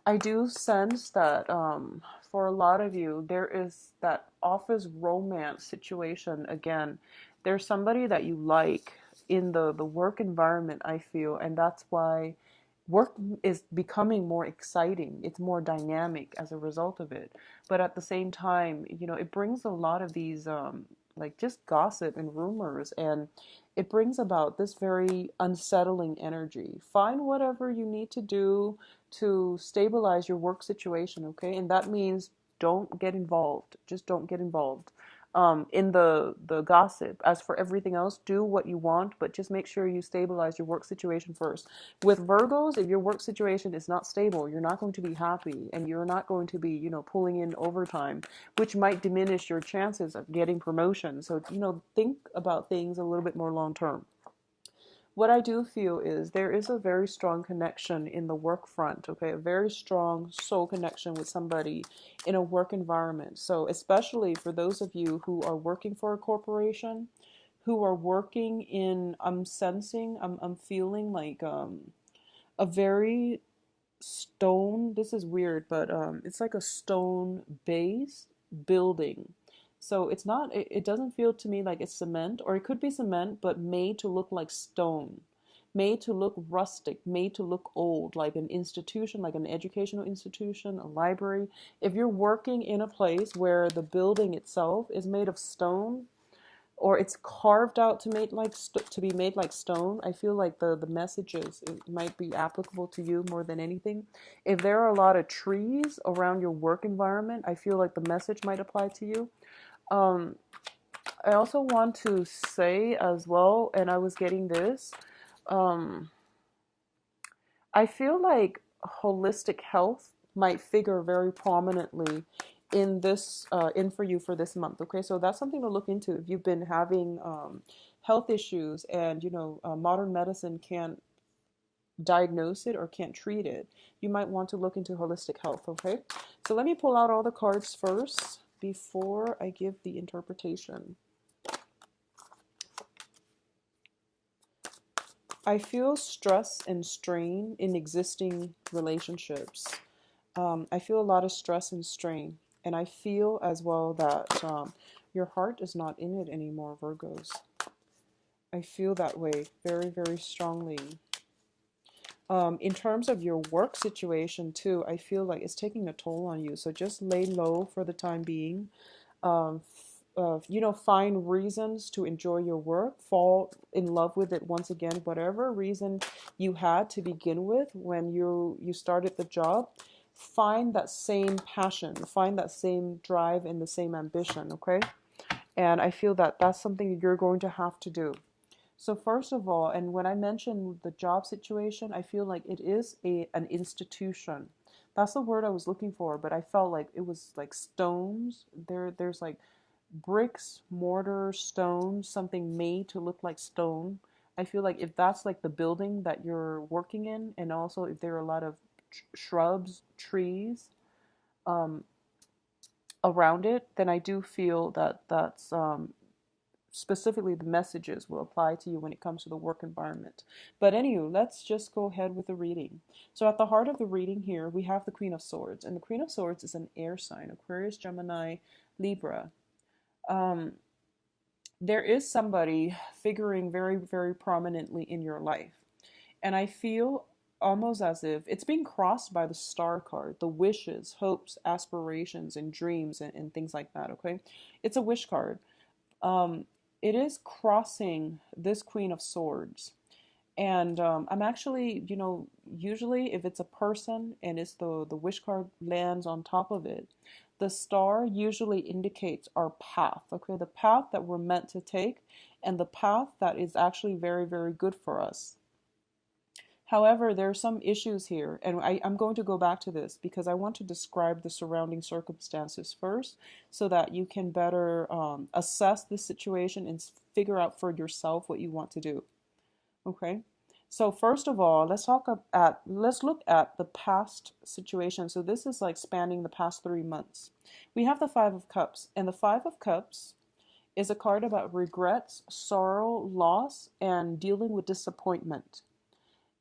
I do sense that for a lot of you, there is that office romance situation again. There's somebody that you like in the work environment, I feel, and that's why work is becoming more exciting. It's more dynamic as a result of it. But at the same time, it brings a lot of these like just gossip and rumors, and it brings about this very unsettling energy. Find whatever you need to do to stabilize your work situation, okay? And that means don't get involved. Just don't get involved in the gossip. As for everything else, do what you want, but just make sure you stabilize your work situation first. With Virgos, if your work situation is not stable, you're not going to be happy, and you're not going to be, pulling in overtime, which might diminish your chances of getting promotion. So, think about things a little bit more long term. What I do feel is there is a very strong connection in the work front, okay? A very strong soul connection with somebody in a work environment. So, especially for those of you who are working for a corporation, who are working in, I'm feeling like a very stone, this is weird, but it's like a stone base building. So it's not, it doesn't feel to me like it's cement, or it could be cement, but made to look like stone, made to look rustic, made to look old, like an institution, like an educational institution, a library. If you're working in a place where the building itself is made of stone, or it's carved out to make like to be made like stone, I feel like the messages, it might be applicable to you more than anything. If there are a lot of trees around your work environment, I feel like the message might apply to you. um I also want to say as well, and I was getting this, um I feel like holistic health might figure very prominently in this in for you for this month. Okay, so that's something to look into if you've been having health issues, and modern medicine can't diagnose it or can't treat it. You might want to look into holistic health. Okay, so let me pull out all the cards first before I give the interpretation. I feel stress and strain in existing relationships. I feel a lot of stress and strain. And I feel as well that your heart is not in it anymore, Virgos. I feel that way very, very strongly. In terms of your work situation, too, I feel like it's taking a toll on you. So just lay low for the time being. Um, find reasons to enjoy your work, fall in love with it once again, whatever reason you had to begin with when you started the job. Find that same passion, find that same drive and the same ambition, okay? And I feel that that's something you're going to have to do. So first of all, and when I mentioned the job situation, I feel like it is an institution. That's the word I was looking for, but I felt like it was like stones. There's like bricks, mortar, stone, something made to look like stone. I feel like if that's like the building that you're working in, and also if there are a lot of shrubs, trees um, around it, then I do feel that that's specifically the messages will apply to you when it comes to the work environment. But anyway, let's just go ahead with the reading. So at the heart of the reading here, we have the Queen of Swords, and the Queen of Swords is an air sign: Aquarius, Gemini, Libra. Um, there is somebody figuring very, very prominently in your life. And I feel almost as if it's being crossed by the star card, the wishes, hopes, aspirations, and dreams, and things like that, okay? It's a wish card. Um, it is crossing this Queen of Swords. And I'm actually, usually if it's a person and it's the wish card lands on top of it, the star usually indicates our path, okay? The path that we're meant to take, and the path that is actually very, very good for us. However, there are some issues here, and I'm going to go back to this because I want to describe the surrounding circumstances first so that you can better assess the situation and figure out for yourself what you want to do. Okay? So first of all, let's look at the past situation. So this is like spanning the past 3 months. We have the Five of Cups, and the Five of Cups is a card about regrets, sorrow, loss, and dealing with disappointment.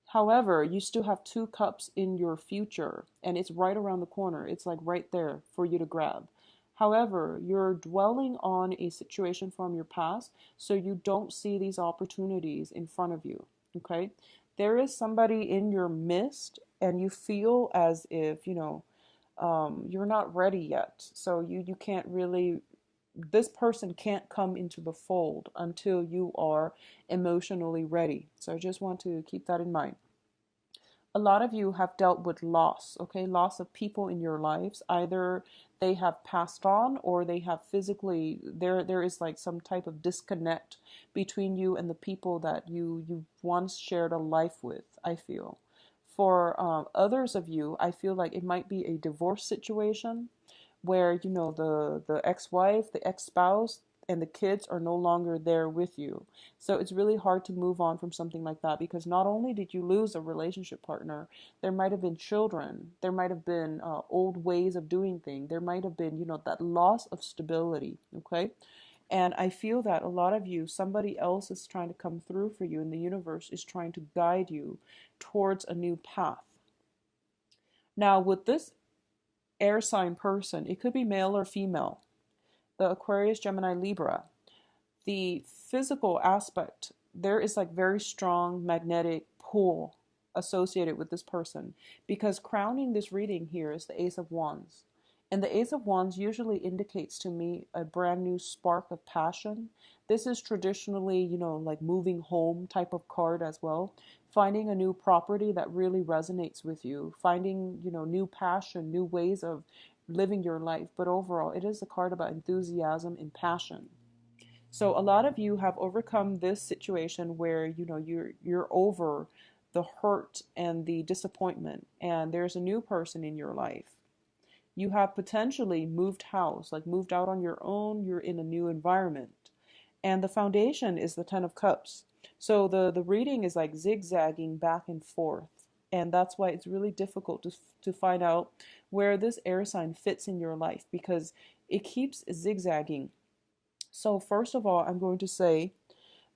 However, you still have two cups in your future and it's right around the corner. It's like right there for you to grab. However, you're dwelling on a situation from your past, so you don't see these opportunities in front of you. Okay? There is somebody in your midst, and you feel as if, you're not ready yet. So you can't really, this person can't come into the fold until you are emotionally ready. So I just want to keep that in mind. A lot of you have dealt with loss, okay? Loss of people in your lives. Either they have passed on or they have physically, there is like some type of disconnect between you and the people that you once shared a life with, I feel. For others of you, I feel like it might be a divorce situation where, the ex-wife, the ex-spouse, and the kids are no longer there with you. So it's really hard to move on from something like that, because not only did you lose a relationship partner, there might have been children, there might have been old ways of doing things, there might have been, that loss of stability, okay? And I feel that a lot of you, somebody else is trying to come through for you, and the universe is trying to guide you towards a new path. Now, with this air sign person, it could be male or female, the Aquarius, Gemini, Libra, the physical aspect, there is like very strong magnetic pull associated with this person, because crowning this reading here is the Ace of Wands. And the Ace of Wands usually indicates to me a brand new spark of passion. This is traditionally, like moving home type of card as well. Finding a new property that really resonates with you. Finding, new passion, new ways of living your life. But overall, it is a card about enthusiasm and passion. So a lot of you have overcome this situation where, you're over the hurt and the disappointment, and there's a new person in your life. You have potentially moved house, like moved out on your own, you're in a new environment. And the foundation is the 10 of cups. So the reading is like zigzagging back and forth. And that's why it's really difficult to find out where this air sign fits in your life, because it keeps zigzagging. So first of all, I'm going to say,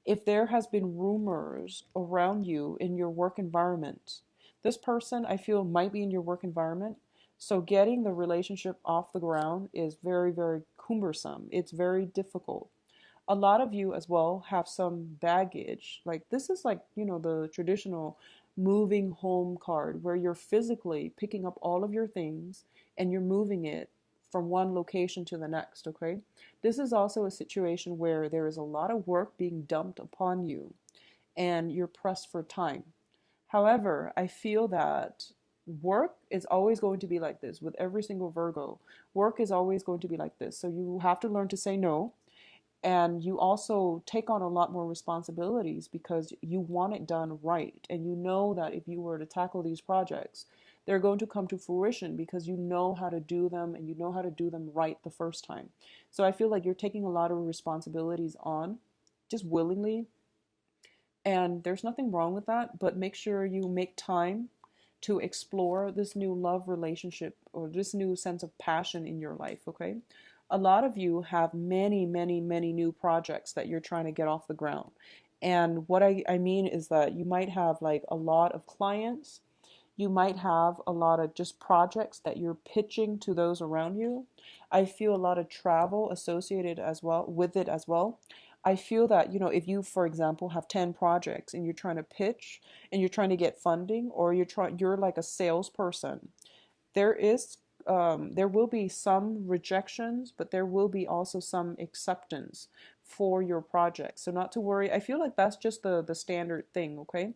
if there has been rumors around you in your work environment, this person I feel might be in your work environment. So getting the relationship off the ground is very, very cumbersome. It's very difficult. A lot of you as well have some baggage. Like this is like, the traditional moving home card where you're physically picking up all of your things and you're moving it from one location to the next, okay? This is also a situation where there is a lot of work being dumped upon you and you're pressed for time. However, I feel that work is always going to be like this with every single Virgo. Work is always going to be like this. So you have to learn to say no. And you also take on a lot more responsibilities because you want it done right. And you know that if you were to tackle these projects, they're going to come to fruition because you know how to do them and you know how to do them right the first time. So I feel like you're taking a lot of responsibilities on just willingly. And there's nothing wrong with that, but make sure you make time to explore this new love relationship or this new sense of passion in your life, okay? A lot of you have many, many, many new projects that you're trying to get off the ground. And what I mean is that you might have like a lot of clients, you might have a lot of just projects that you're pitching to those around you. I feel a lot of travel associated as well with it as well. I feel that, if you, for example, have 10 projects and you're trying to pitch and you're trying to get funding, or you're like a salesperson, there is there will be some rejections, but there will be also some acceptance for your project. So not to worry. I feel like that's just the standard thing, okay?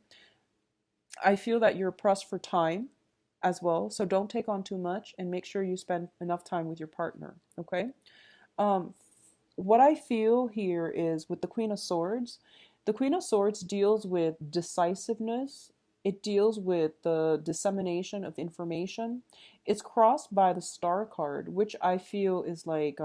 I feel that you're pressed for time as well, so don't take on too much and make sure you spend enough time with your partner, okay? Um, what I feel here is with the Queen of Swords, the Queen of Swords deals with decisiveness. It deals with the dissemination of information. It's crossed by the Star card, which I feel is like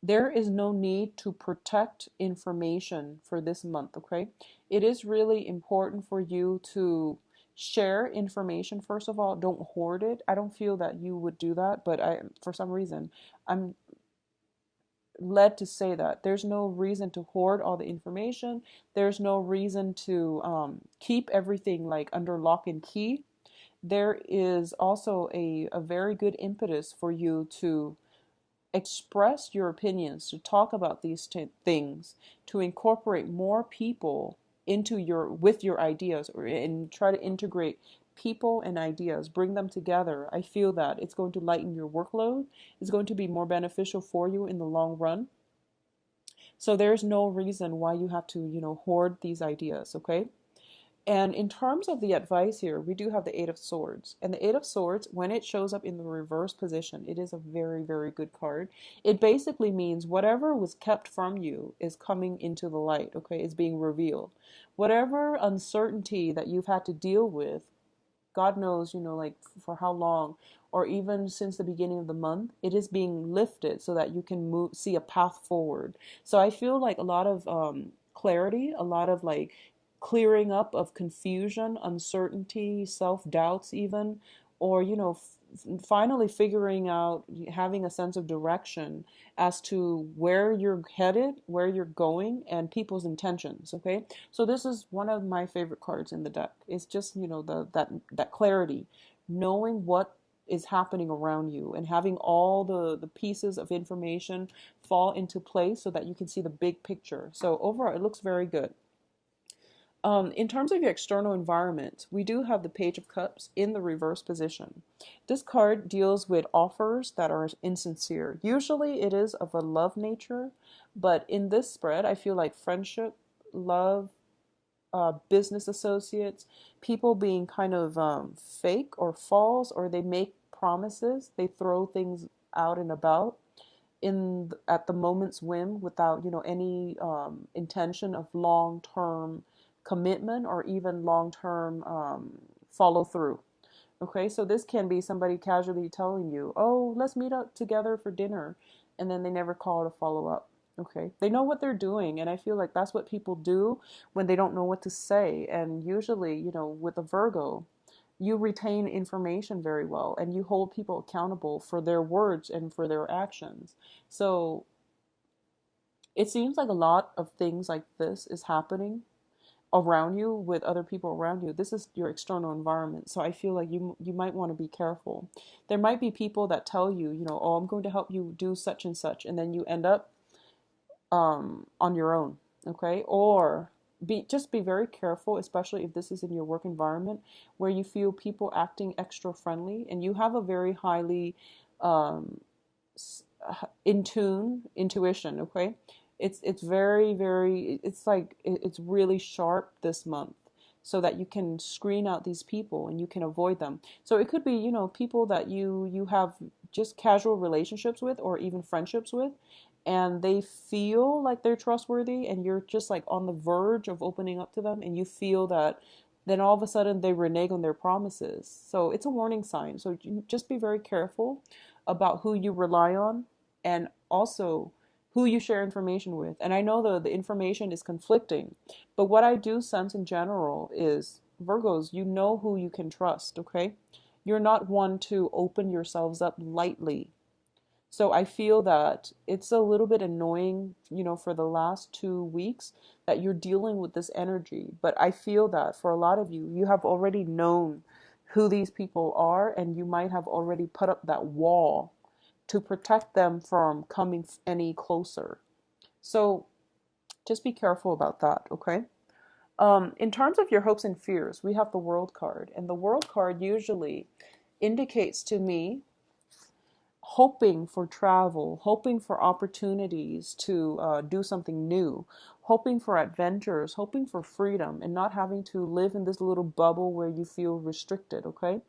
there is no need to protect information for this month, okay? It is really important for you to share information. First of all, don't hoard it. I don't feel that you would do that, but for some reason, I'm led to say that there's no reason to hoard all the information. There's no reason to keep everything like under lock and key. There is also a very good impetus for you to express your opinions, to talk about these things, to incorporate more people into your with your ideas, or and try to integrate people and ideas, bring them together. I feel that it's going to lighten your workload. It's going to be more beneficial for you in the long run. So there's no reason why you have to, hoard these ideas, okay? And in terms of the advice here, we do have the Eight of Swords. And the Eight of Swords, when it shows up in the reverse position, it is a very, very good card. It basically means whatever was kept from you is coming into the light, okay? It's being revealed. Whatever uncertainty that you've had to deal with, God knows, like for how long, or even since the beginning of the month, it is being lifted so that you can see a path forward. So I feel like a lot of clarity, a lot of like clearing up of confusion, uncertainty, self-doubts even, or, finally figuring out, having a sense of direction as to where you're headed, where you're going, and people's intentions, okay? So this is one of my favorite cards in the deck. It's just, that clarity, knowing what is happening around you and having all the pieces of information fall into place so that you can see the big picture. So overall, it looks very good. In terms of your external environment, we do have the Page of Cups in the reverse position. This card deals with offers that are insincere. Usually it is of a love nature, but in this spread, I feel like friendship, love, business associates, people being kind of fake or false, or they make promises, they throw things out and about at the moment's whim without any intention of long-term commitment or even long-term follow through. Okay, so this can be somebody casually telling you, oh, let's meet up together for dinner, and then they never call to follow up. Okay, they know what they're doing, and I feel like that's what people do when they don't know what to say. And usually, with a Virgo, you retain information very well and you hold people accountable for their words and for their actions. So it seems like a lot of things like this is happening around you with other people around you. This is your external environment. So I feel like you might want to be careful. There might be people that tell you, oh, I'm going to help you do such and such, and then you end up on your own, okay? Or just be very careful, especially if this is in your work environment where you feel people acting extra friendly and you have a very highly um, intuition, okay? It's very, very, it's like it's really sharp this month, so that you can screen out these people and you can avoid them. So it could be, people that you have just casual relationships with or even friendships with, and they feel like they're trustworthy and you're just like on the verge of opening up to them, and you feel that then all of a sudden they renege on their promises. So it's a warning sign. So just be very careful about who you rely on, and also who you share information with. And I know the information is conflicting, but what I do sense in general is, Virgos, you know who you can trust, okay? You're not one to open yourselves up lightly. So I feel that it's a little bit annoying, for the last 2 weeks that you're dealing with this energy. But I feel that for a lot of you, you have already known who these people are, and you might have already put up that wall to protect them from coming any closer. So just be careful about that, okay? In terms of your hopes and fears, we have the World card. And the World card usually indicates to me hoping for travel, hoping for opportunities to do something new, hoping for adventures, hoping for freedom, and not having to live in this little bubble where you feel restricted, okay?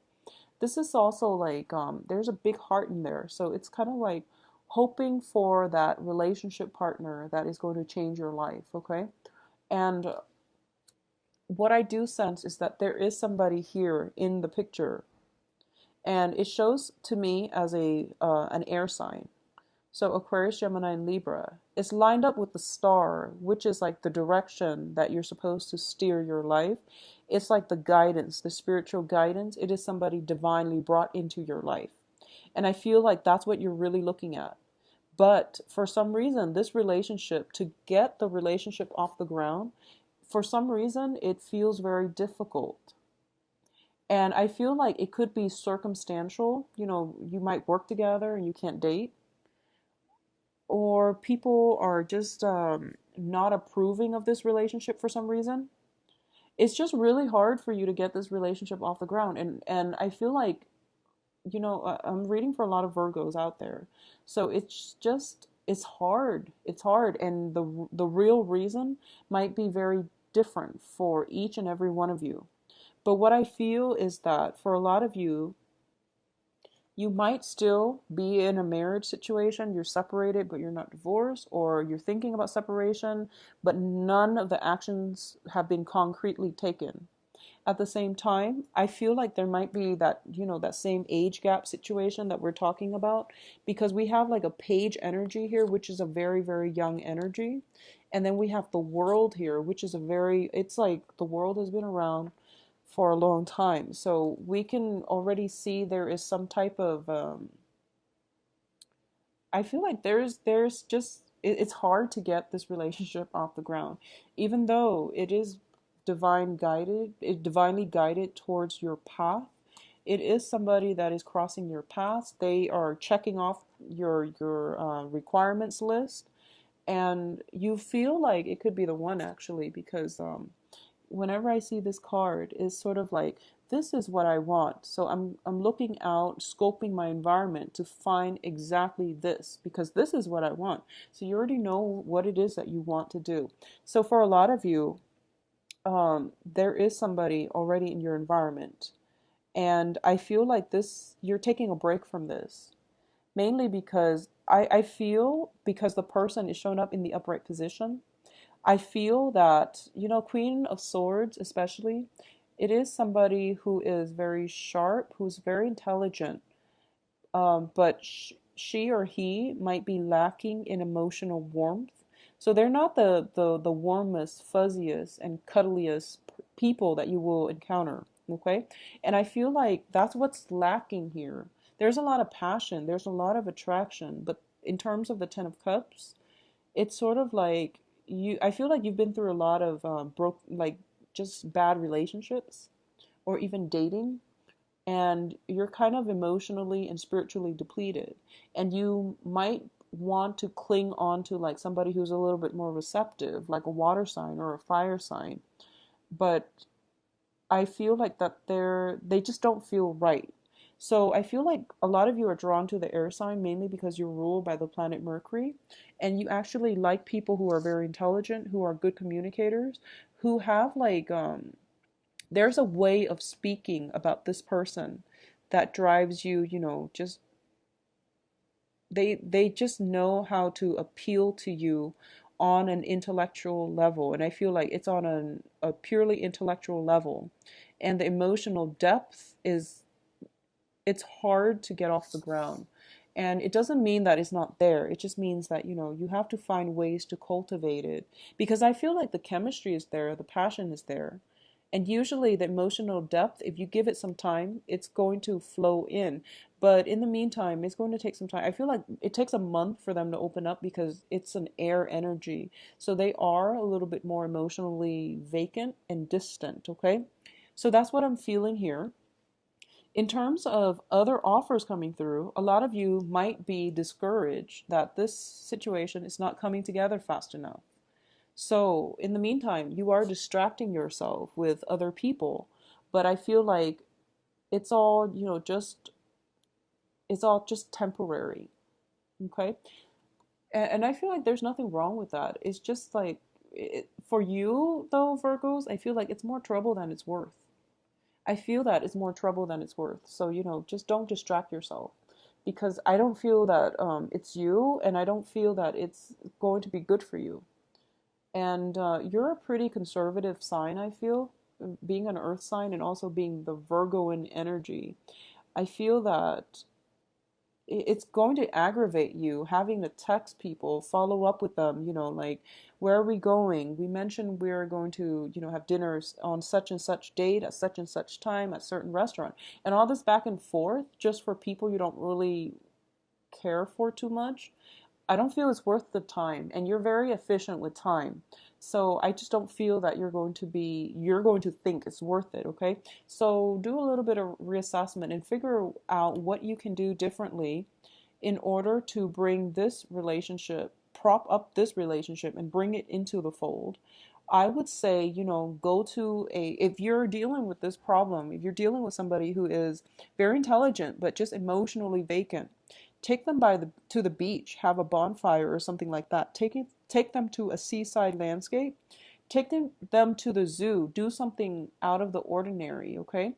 This is also like, there's a big heart in there. So it's kind of like hoping for that relationship partner that is going to change your life, okay? And what I do sense is that there is somebody here in the picture, and it shows to me as an air sign. So Aquarius, Gemini, and Libra. It's lined up with the star, which is like the direction that you're supposed to steer your life. It's like the guidance, the spiritual guidance. It is somebody divinely brought into your life. And I feel like that's what you're really looking at. But for some reason, this relationship, to get the relationship off the ground, for some reason, it feels very difficult. And I feel like it could be circumstantial. You know, you might work together and you can't date, or people are just not approving of this relationship for some reason. It's just really hard for you to get this relationship off the ground. And I feel like, I'm reading for a lot of Virgos out there. So it's hard. It's hard. And the real reason might be very different for each and every one of you. But what I feel is that for a lot of you, you might still be in a marriage situation. You're separated, but you're not divorced, or you're thinking about separation, but none of the actions have been concretely taken. At the same time, I feel like there might be that, that same age gap situation that we're talking about, because we have like a page energy here, which is a very, very young energy. And then we have the world here, which is it's like the world has been around for a long time. So we can already see there is some type of, I feel like there's just, it's hard to get this relationship off the ground, even though it is divinely guided towards your path. It is somebody that is crossing your path. They are checking off your requirements list, and you feel like it could be the one, actually, because whenever I see this card, it's sort of like, this is what I want. So I'm looking out, scoping my environment to find exactly this, because this is what I want. So you already know what it is that you want to do. So for a lot of you, there is somebody already in your environment. And I feel like you're taking a break from this, mainly because I feel, because the person is shown up in the upright position, I feel that, Queen of Swords, especially, it is somebody who is very sharp, who's very intelligent, but she or he might be lacking in emotional warmth. So they're not the warmest, fuzziest, and cuddliest people that you will encounter. Okay? And I feel like that's what's lacking here. There's a lot of passion, there's a lot of attraction, but in terms of the Ten of Cups, it's sort of like I feel like you've been through a lot of just bad relationships, or even dating, and you're kind of emotionally and spiritually depleted, and you might want to cling on to like somebody who's a little bit more receptive, like a water sign or a fire sign. But I feel like that they just don't feel right. So I feel like a lot of you are drawn to the air sign, mainly because you're ruled by the planet Mercury, and you actually like people who are very intelligent, who are good communicators, who have like there's a way of speaking about this person that drives you, just they just know how to appeal to you on an intellectual level. And I feel like it's on a purely intellectual level, and the emotional depth is, it's hard to get off the ground. And it doesn't mean that it's not there. It just means that, you have to find ways to cultivate it, because I feel like the chemistry is there, the passion is there. And usually the emotional depth, if you give it some time, it's going to flow in. But in the meantime, it's going to take some time. I feel like it takes a month for them to open up, because it's an air energy. So they are a little bit more emotionally vacant and distant, okay? So that's what I'm feeling here. In terms of other offers coming through, a lot of you might be discouraged that this situation is not coming together fast enough. So, in the meantime, you are distracting yourself with other people, but I feel like it's all, it's all just temporary, okay? And I feel like there's nothing wrong with that. It's just like, for you, though, Virgos, I feel like it's more trouble than it's worth. I feel that it's more trouble than it's worth. So, just don't distract yourself, because I don't feel that it's you, and I don't feel that it's going to be good for you. And you're a pretty conservative sign, I feel, being an earth sign and also being the Virgoan energy. I feel that it's going to aggravate you having to text people, follow up with them, like, where are we going? We mentioned we're going to, have dinners on such and such date at such and such time at certain restaurant. And all this back and forth just for people you don't really care for too much. I don't feel it's worth the time, and you're very efficient with time. So I just don't feel that you're going to think it's worth it, okay? So do a little bit of reassessment and figure out what you can do differently in order to bring this relationship, prop up this relationship and bring it into the fold. I would say, go to if you're dealing with this problem, if you're dealing with somebody who is very intelligent but just emotionally vacant, take them to the beach, have a bonfire or something like that. Take them to a seaside landscape. Take them to the zoo. Do something out of the ordinary, okay?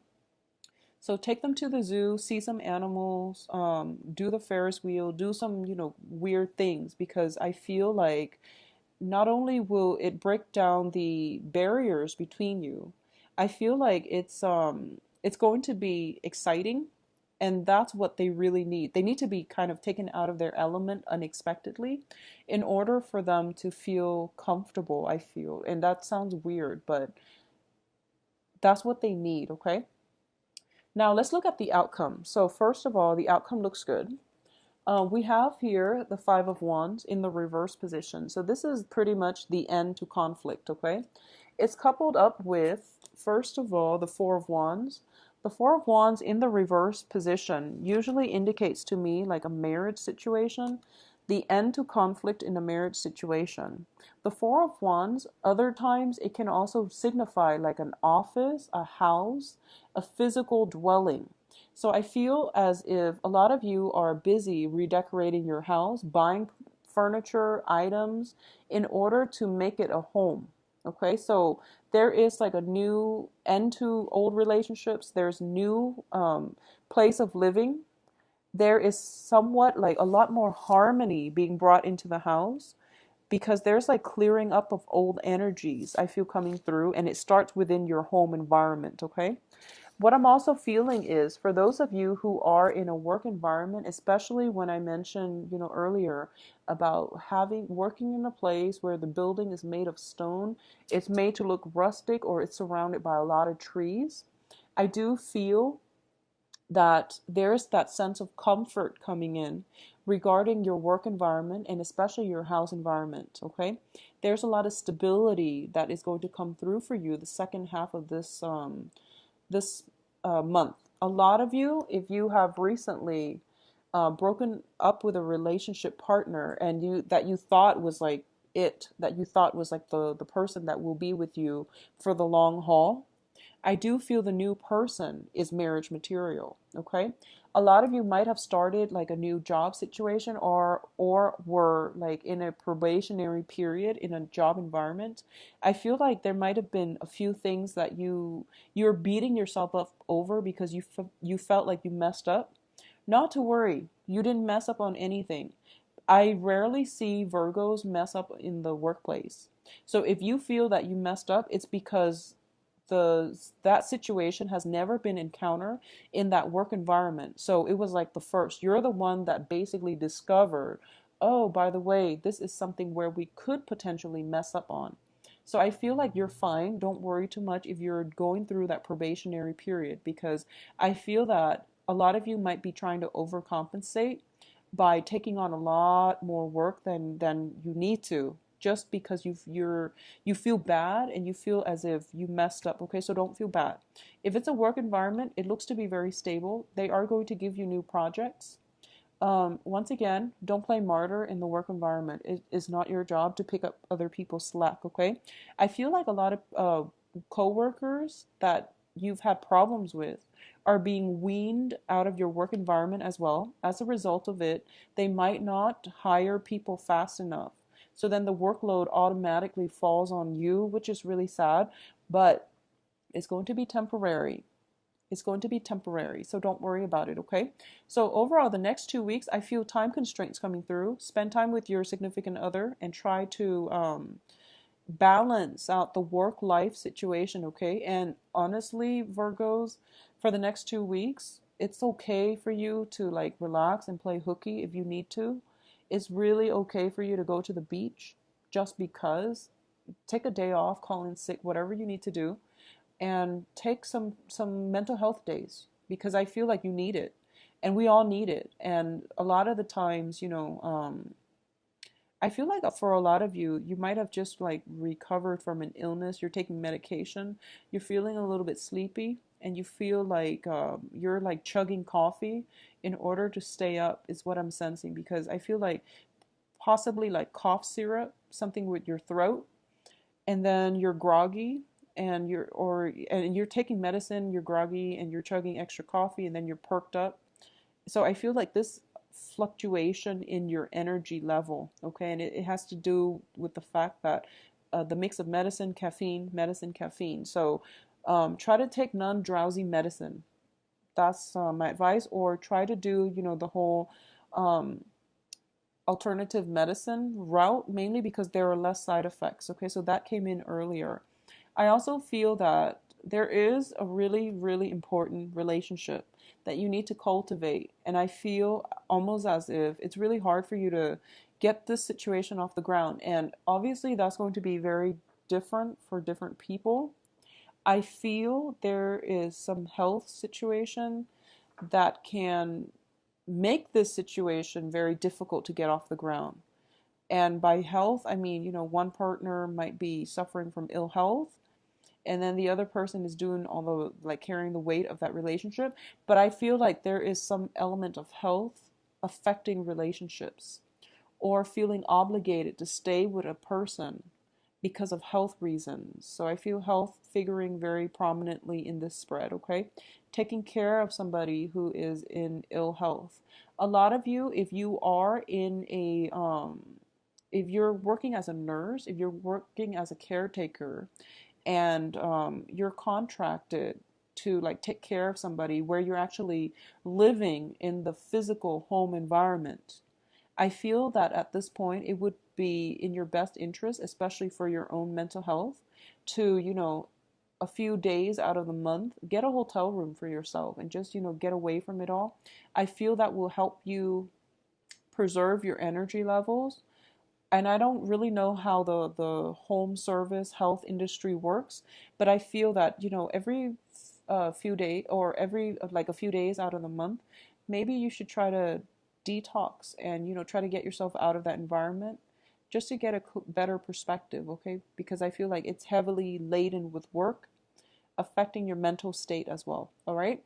So take them to the zoo, see some animals, do the Ferris wheel, do some, weird things, because I feel like not only will it break down the barriers between you, I feel like it's going to be exciting, and that's what they really need. They need to be kind of taken out of their element unexpectedly in order for them to feel comfortable, I feel. And that sounds weird, but that's what they need, okay? Now let's look at the outcome. So first of all, the outcome looks good. We have here the Five of Wands in the reverse position. So this is pretty much the end to conflict, okay? It's coupled up with, first of all, the Four of Wands. The Four of Wands in the reverse position usually indicates to me like a marriage situation, the end to conflict in a marriage situation. The Four of Wands, other times it can also signify like an office, a house, a physical dwelling. So I feel as if a lot of you are busy redecorating your house, buying furniture, items in order to make it a home. Okay, so there is like a new end to old relationships. There's new place of living. There is somewhat like a lot more harmony being brought into the house because there's like clearing up of old energies I feel coming through, and it starts within your home environment, okay? What I'm also feeling is for those of you who are in a work environment, especially when I mentioned, earlier about working in a place where the building is made of stone, it's made to look rustic or it's surrounded by a lot of trees. I do feel that there's that sense of comfort coming in regarding your work environment and especially your house environment, okay? There's a lot of stability that is going to come through for you the second half of this month. A lot of you, if you have recently broken up with a relationship partner and you thought was like that you thought was like the person that will be with you for the long haul, I do feel the new person is marriage material, okay? A lot of you might have started like a new job situation or were like in a probationary period in a job environment. I feel like there might have been a few things that you're beating yourself up over because you felt like you messed up. Not to worry, you didn't mess up on anything. I rarely see Virgos mess up in the workplace. So if you feel that you messed up, it's because that situation has never been encountered in that work environment. So it was like the first. You're the one that basically discovered, oh, by the way, this is something where we could potentially mess up on. So I feel like you're fine. Don't worry too much if you're going through that probationary period, because I feel that a lot of you might be trying to overcompensate by taking on a lot more work than you need to, just because you feel bad and you feel as if you messed up. Okay, so don't feel bad. If it's a work environment, it looks to be very stable. They are going to give you new projects. Once again, don't play martyr in the work environment. It is not your job to pick up other people's slack, okay? I feel like a lot of coworkers that you've had problems with are being weaned out of your work environment as well. As a result of it, they might not hire people fast enough. So then the workload automatically falls on you, which is really sad, but it's going to be temporary. It's going to be temporary, so don't worry about it, okay? So overall, the next 2 weeks, I feel time constraints coming through. Spend time with your significant other and try to balance out the work-life situation, okay? And honestly, Virgos, for the next 2 weeks, it's okay for you to like relax and play hooky if you need to. It's really okay for you to go to the beach just because. Take a day off, call in sick, whatever you need to do, and take some mental health days because I feel like you need it, and we all need it. And a lot of the times, I feel like for a lot of you, you might have just like recovered from an illness. You're taking medication. You're feeling a little bit sleepy, and you feel like you're like chugging coffee in order to stay up, is what I'm sensing. Because I feel like possibly like cough syrup, something with your throat, and then you're groggy, and you're taking medicine, you're groggy, and you're chugging extra coffee, and then you're perked up. So I feel like this fluctuation in your energy level, okay, and it has to do with the fact that the mix of medicine, caffeine. So try to take non-drowsy medicine. That's my advice. Or try to do, the whole um, alternative medicine route, mainly because there are less side effects. Okay, so that came in earlier. I also feel that there is a really, really important relationship that you need to cultivate. And I feel almost as if it's really hard for you to get this situation off the ground. And obviously, that's going to be very different for different people. I feel there is some health situation that can make this situation very difficult to get off the ground. And by health, I mean, one partner might be suffering from ill health, and then the other person is doing all the like carrying the weight of that relationship. But I feel like there is some element of health affecting relationships, or feeling obligated to stay with a person because of health reasons. So I feel health figuring very prominently in this spread, okay? Taking care of somebody who is in ill health. A lot of you, if you are in if you're working as a nurse, if you're working as a caretaker, and you're contracted to like take care of somebody where you're actually living in the physical home environment, I feel that at this point it would be in your best interest, especially for your own mental health, to, a few days out of the month, get a hotel room for yourself and just, get away from it all. I feel that will help you preserve your energy levels. And I don't really know how the home service health industry works, but I feel that, every few days, or every like a few days out of the month, maybe you should try to detox and, try to get yourself out of that environment just to get a better perspective, okay? Because I feel like it's heavily laden with work, affecting your mental state as well. All right?